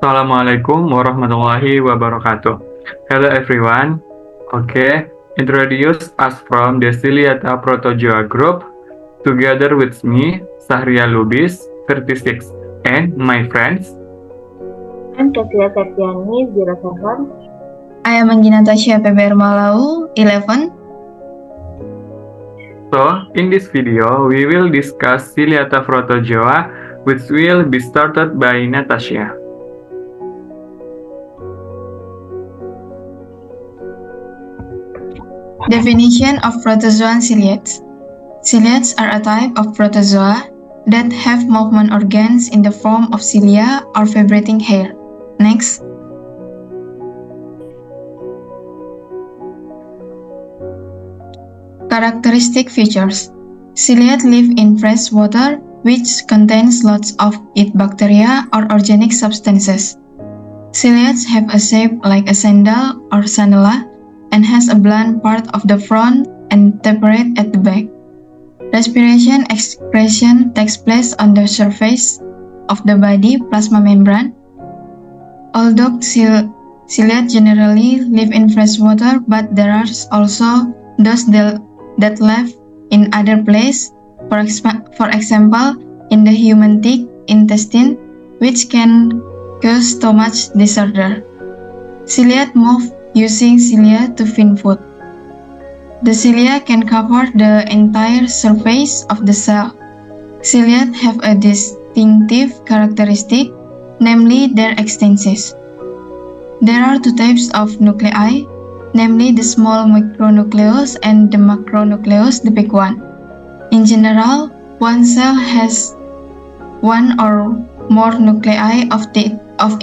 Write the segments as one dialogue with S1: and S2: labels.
S1: Assalamualaikum warahmatullahi wabarakatuh. Hello everyone. Okay, introduce us from the Ciliata Protozoa group together with me, Sahria Lubis, 36, and my friends.
S2: I'm Katia Septiani, 07.
S3: I am Anggi Natasha PBR Malau, 11.
S1: So, in this video, we will discuss Ciliata Protozoa, which will be started by Natasha.
S3: Definition of protozoan ciliates. Ciliates are a type of protozoa that have movement organs in the form of cilia or vibrating hair. Next. Characteristic features. Ciliate live in fresh water, which contains lots of bacteria or organic substances. Ciliates have a shape like a sandal or sandala and has a blunt part of the front and tapered at the back. Respiration excretion takes place on the surface of the body plasma membrane. Although ciliate generally live in fresh water, but there are also those that live in other places, for example, in the human thick intestine, which can cause stomach disorder. Ciliate move using cilia to find food. The cilia can cover the entire surface of the cell. Ciliate have a distinctive characteristic, namely their extensions. There are two types of nuclei, namely the small micronucleus and the macronucleus, the big one. In general, one cell has one or more nuclei of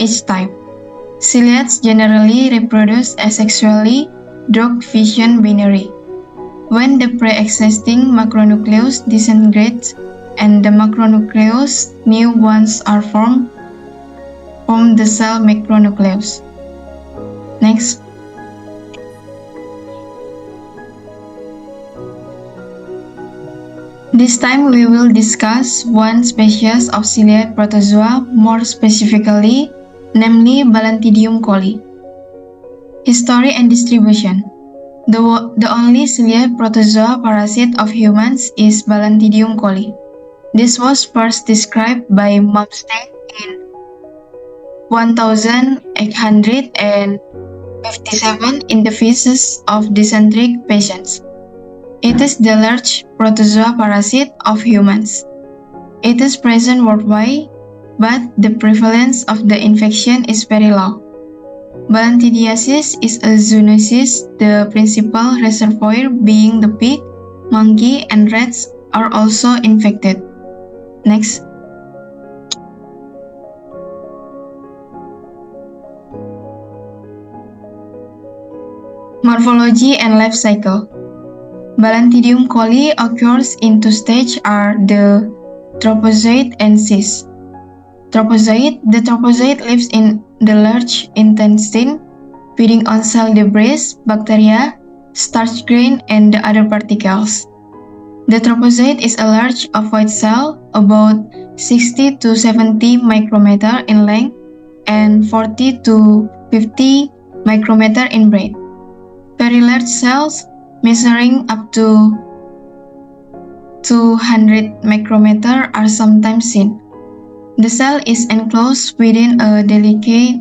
S3: each type. Ciliates generally reproduce asexually, drug fission binary. When the pre-existing macronucleus disintegrates and the macronucleus new ones are formed the cell macronucleus. Next. This time we will discuss one species of ciliate protozoa more specifically, namely Balantidium coli. History and distribution. The only ciliate protozoa parasite of humans is Balantidium coli. This was first described by Mumstead in 1857 in the feces of dysenteric patients. It is the large protozoa parasite of humans. It is present worldwide, but the prevalence of the infection is very low. Balantidiasis is a zoonosis, the principal reservoir being the pig, monkey, and rats are also infected. Next. Morphology and life cycle. Balantidium coli occurs in two stages are the trophozoite and cyst. The trophozoite lives in the large intestine, feeding on cell debris, bacteria, starch grain, and the other particles. The trophozoite is a large ovoid cell, about 60 to 70 micrometer in length and 40 to 50 micrometer in breadth. Very large cells measuring up to 200 micrometer are sometimes seen. The cell is enclosed within a delicate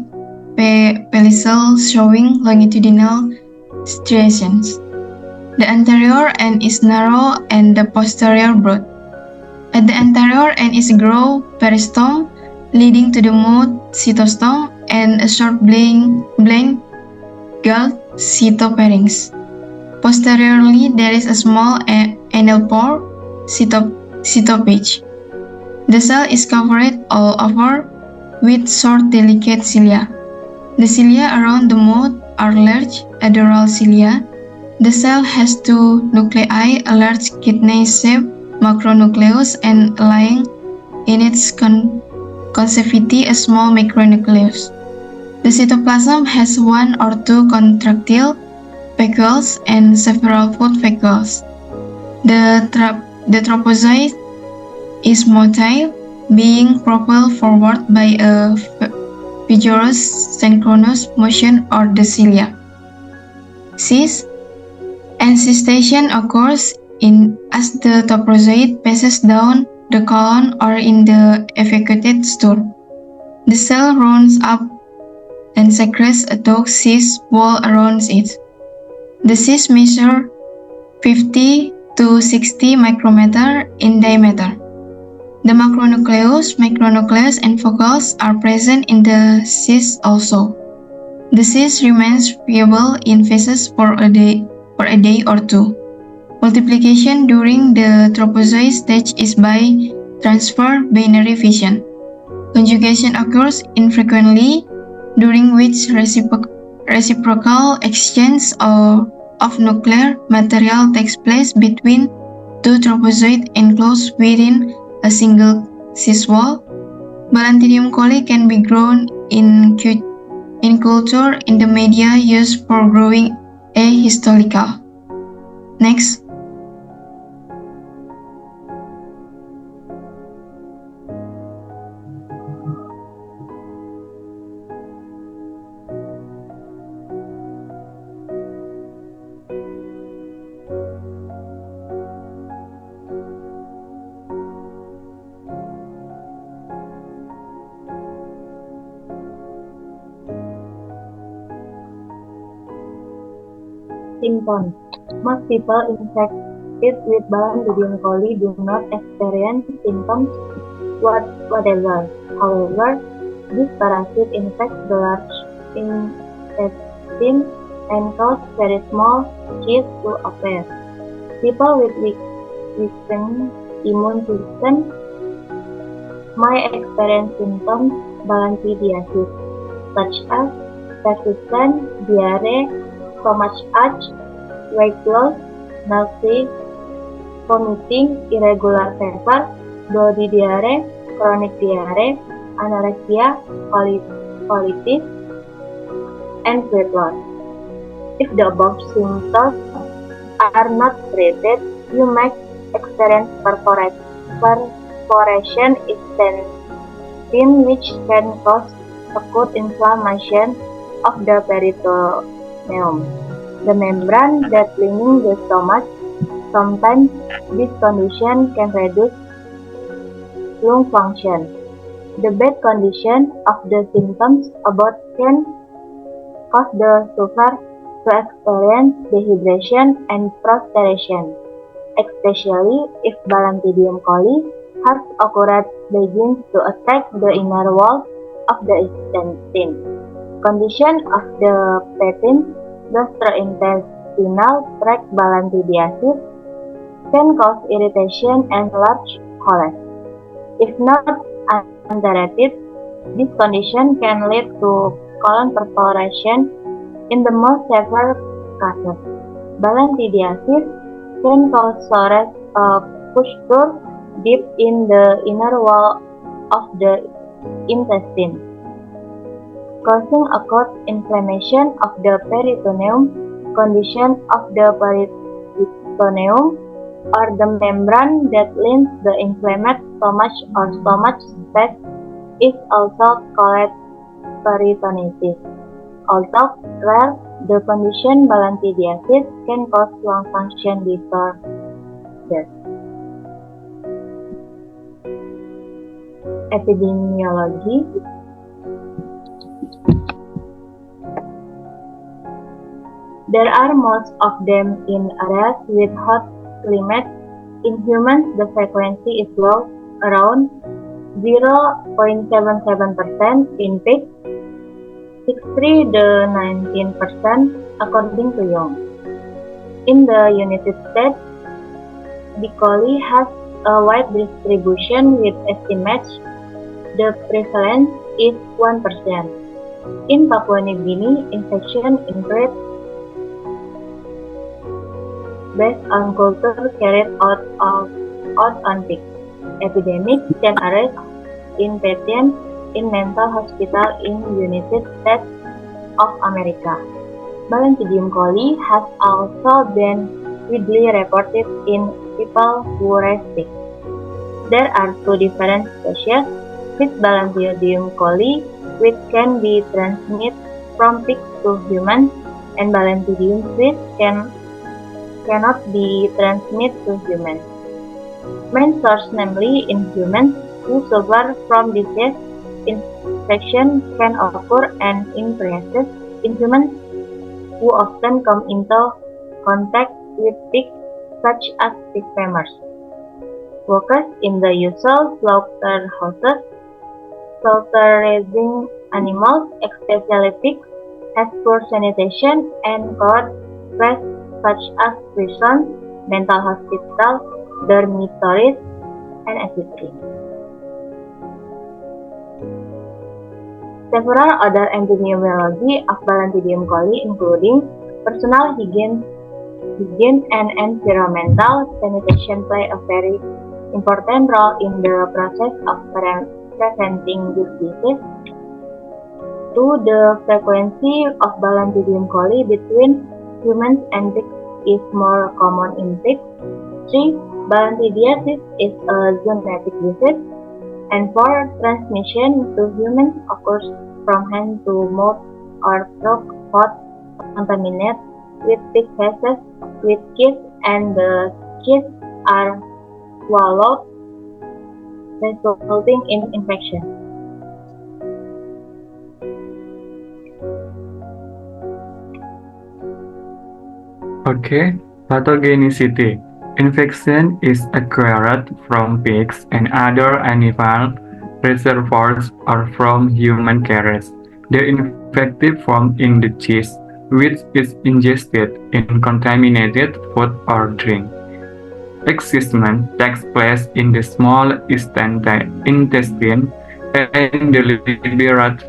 S3: pellicule showing longitudinal striations. The anterior end is narrow and the posterior broad. At the anterior end is a groove peristome leading to the mouth cytostome and a short blank galled cytopharynx. Posteriorly, there is a small anal pore, cytopage. The cell is covered all over with short delicate cilia. The cilia around the mouth are large adorable cilia. The cell has two nuclei, a large kidney-shaped macronucleus and lying in its concavity a small micronucleus. The cytoplasm has one or two contractile vacuoles and several food vacuoles. The trophozoite is motile, being propelled forward by a vigorous synchronous motion or the cilia. 6. Encystation occurs as the toprozoid passes down the colon or in the evacuated stool. The cell rounds up and secretes a cyst wall around it. The cyst measures 50 to 60 micrometer in diameter. The macronucleus, micronucleus, and vocals are present in the cyst also. The cyst remains viable in phases for a day or two. Multiplication during the tropozoid stage is by transfer binary fission. Conjugation occurs infrequently, during which reciprocal exchange of nuclear material takes place between two tropozoids enclosed within a single cyst wall. Balantidium coli can be grown in culture in the media used for growing a histolical. Next.
S2: Symptoms. Most people infected with Balantidium coli do not experience symptoms whatever. However, this parasite infects the large intestine and causes very small cysts to appear. People with weakened immune system might experience symptoms balantidiasis, such as persistent diarrhea, stomach-ache, weight loss, nausea, vomiting, irregular fever, bloody diarrhea, chronic diarrhea, anorexia, colitis, and weight loss. If the above symptoms are not treated, you may experience perforation intestine, which can cause acute inflammation of the peritoneum, the membrane that lining the stomach. Sometimes this condition can reduce lung function. The bad condition of the symptoms above can cause the sufferer to experience dehydration and prostration, especially if Balantidium coli has occurred begins to attack the inner wall of the intestine. Condition of the patent gastrointestinal tract balantidiasis can cause irritation and large colitis. If not untreated, this condition can lead to colon perforation in the most severe cases. Balantidiasis can cause sores of puncture deep in the inner wall of the intestine, causing acute inflammation of the peritoneum. Condition of the peritoneum or the membrane that lines the inflamed stomach or stomach space is also called peritonitis. Although rare, the condition balantidiasis can cause lung function disorders. Epidemiology. There are most of them in areas with hot climates. In humans, the frequency is low, around 0.77% in pigs, 63 to 19% according to Young. In the United States, the coli has a wide distribution with estimates the prevalence is 1%. In Papua New Guinea, infection increased based on culture carried out on pigs. Epidemics can arise in patients in mental hospital in United States of America. Balantidium coli has also been widely reported in people who raise pigs. There are two different species, with Balantidium coli, which can be transmitted from pigs to humans, and Balantidium swis cannot be transmitted to humans. Main source, namely in humans who suffer from disease, infection can occur and increases in humans who often come into contact with pigs, such as pig farmers. Workers in the usual slaughterhouses, slaughter-raising animals, especially pigs, have poor sanitation and crowded places such as prisons, mental hospitals, dormitories, and etc. Several other epidemiology of Balantidium coli, including personal hygiene and environmental sanitation, play a very important role in the process of preventing this disease. 2. The frequency of Balantidium coli between humans and pigs is more common in pigs. 3. Balantidiasis is a zoonotic disease. And 4. Transmission to humans occurs from hand to mouth or through food contaminated with pig feces with kids, and the kids are swallowed, resulting in infection.
S1: Okay, pathogenicity. Infection is acquired from pigs and other animal reservoirs or from human carriers. The infective form in the cheese, which is ingested in contaminated food or drink. Excision takes place in the small intestine, and the liberate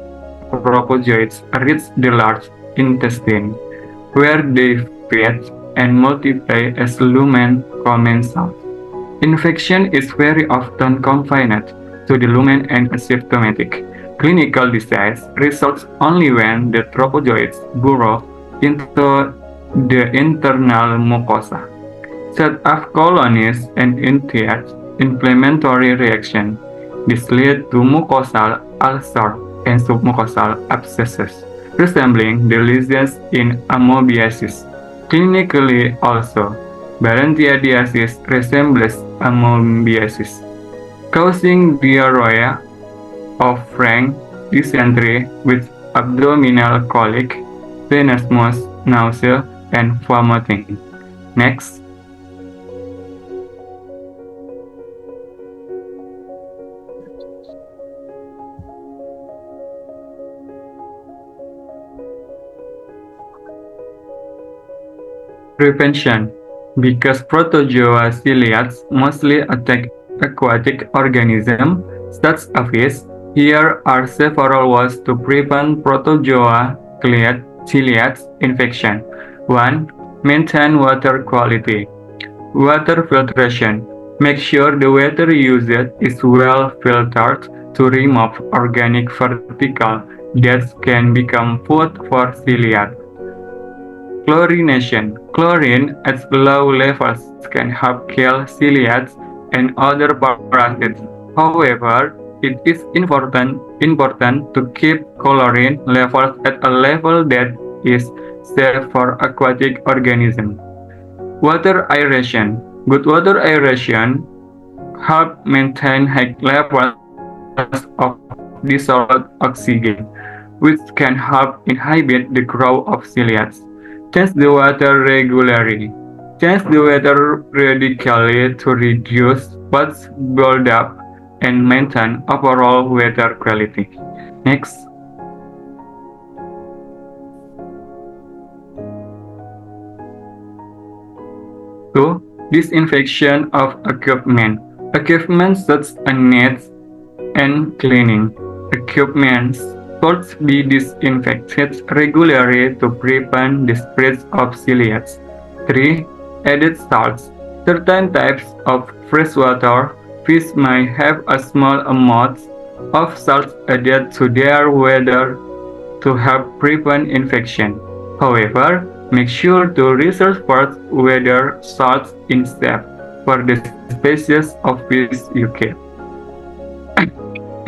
S1: propozoids reach the large intestine, where they feed and multiply as lumen commensals. Infection is very often confined to the lumen and asymptomatic. Clinical disease results only when the propozoids burrow into the internal mucosa, set off colonies and initiate inflammatory reaction. This leads to mucosal ulcer and submucosal abscesses, resembling the lesions in amoebiasis. Clinically also, balantidiasis resembles amoebiasis, causing diarrhea of frank dysentery with abdominal colic, tenesmus, nausea, and vomiting. Next. Prevention. Because protozoa ciliates mostly attack aquatic organisms such as fish, here are several ways to prevent protozoa ciliates infection. 1. Maintain water quality. Water filtration. Make sure the water used is well filtered to remove organic particles that can become food for ciliates. Chlorination. Chlorine at low levels can help kill ciliates and other parasites. However, it is important to keep chlorine levels at a level that is safe for aquatic organisms. Water aeration. Good water aeration help maintain high levels of dissolved oxygen, which can help inhibit the growth of ciliates. Change the water regularly. Change the water periodically to reduce spots buildup and maintain overall water quality. Next. Two, disinfection of equipment. Equipment such as nets and cleaning equipment should be disinfected regularly to prevent the spread of ciliates. 3. Added salts. Certain types of freshwater fish may have a small amount of salt added to their water to help prevent infection. However, make sure to research first whether salts is safe for the species of fish you keep.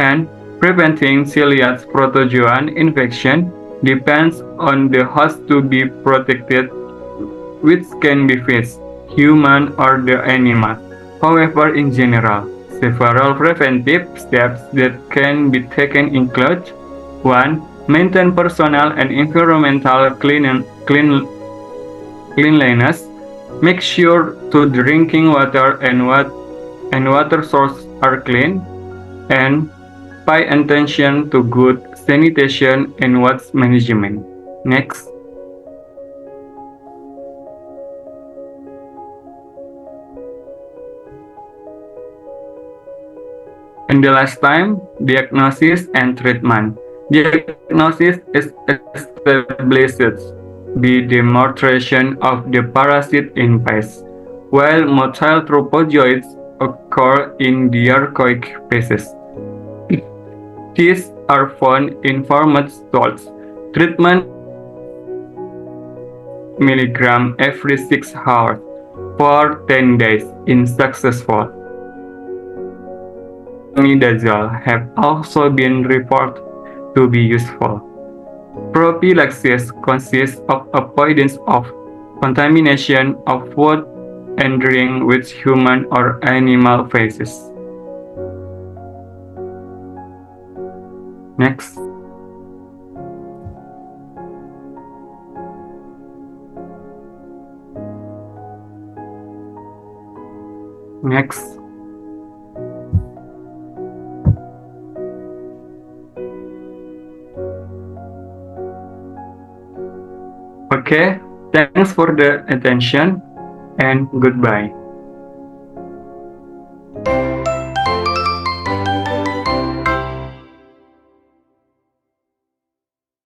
S1: and preventing celiac protozoan infection depends on the host to be protected, which can be fish, human, or the animal. However, in general, several preventive steps that can be taken include 1. Maintain personal and environmental cleanliness. Make sure to drinking water and water sources are clean, and pay attention to good sanitation and waste management. Next. And the last time, diagnosis and treatment. Diagnosis is established by demonstration of the parasite in pests, while motile trophozoites occur in diarchoic phases. These are found in farmed salts. Treatment milligram every 6 hours for 10 days in successful. Metronidazole have also been reported to be useful. Prophylaxis consists of avoidance of contamination of food and drink with human or animal feces. Next. Next. Okay, thanks for the attention and goodbye.